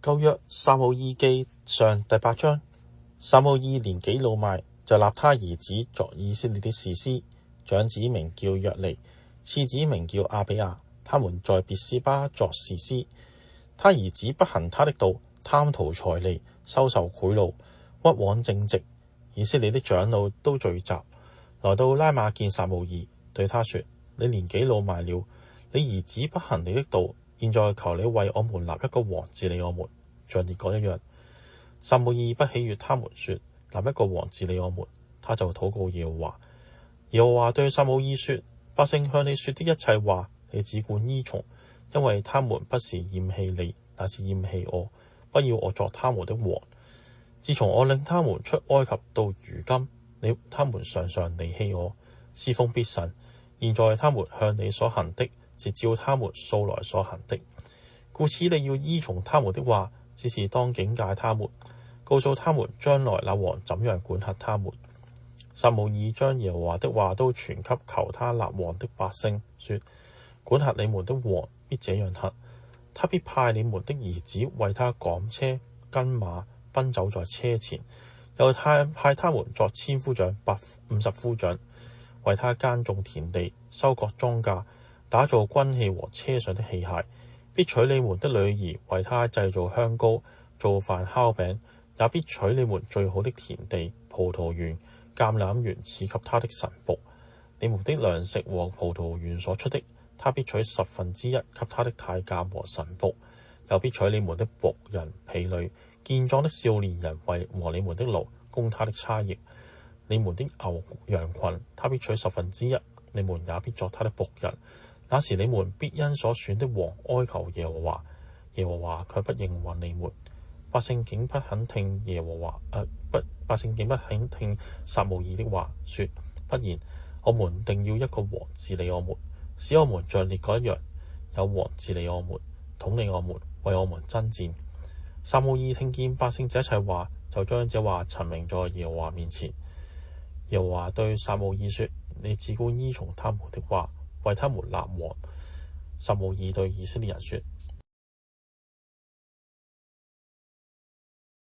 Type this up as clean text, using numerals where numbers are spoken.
舊約撒母耳記上第8章。撒母耳年紀老邁，就立他兒子作以色列的士師，長子名叫約尼，次子名叫亞比亞。他們在別是巴作士師。他兒子不行他的道，貪圖財利，收受賄賂，屈枉正直。以色列的長老都聚集，來到拉瑪見撒母耳，對他說：你年紀老邁了，你兒子不行你的道，現在求你為我們立一個王治理我們，像列國一樣。撒母耳不喜悅他們說立一個王治理我們，他就禱告耶和華。耶和華對撒母耳說：百姓向你說的一切話，你只管依從，因為他們不是厭棄你，乃是厭棄我，不要我作他們的王。自從我領他們出埃及到如今，他們常常離棄我，侍奉別神。現在他們向你所行的，是照他們素來所行的，故此你要依從他們的話，只是當警戒他們，告訴他們將來那王怎樣管轄他們。撒母耳將耶和華的話都傳給求他立王的百姓，說：管轄你們的王必這樣行，他必派你們的兒子為他趕車跟馬，奔走在車前，又派他們作千夫長、150夫長，為他耕種田地、收割莊稼、打造軍器和車上的器械。必娶你們的女兒為他製造香膏、做飯烤餅，也必取你們最好的田地、葡萄園、橄欖園賜給他的臣僕。你們的糧食和葡萄園所出的，他必取1/10給他的太監和臣僕，又必取你們的僕人、婢女、健壯的少年人和你們的驢，供他的差役。你們的牛羊群，他必取1/10，你們也必作他的僕人。那時你們必因所選的王哀求耶和華，耶和華卻不應允你們。百姓竟不肯聽撒母耳的話，說：不然，我們定要一個王治理我們，使我們像列國一樣，有王治理我們，統領我們，為我們爭戰。撒母耳聽見百姓這一切話，就將這話陳明在耶和華面前。耶和華對撒母耳說：你只管依從他們的話，為他們立王。撒母耳對以色列人說：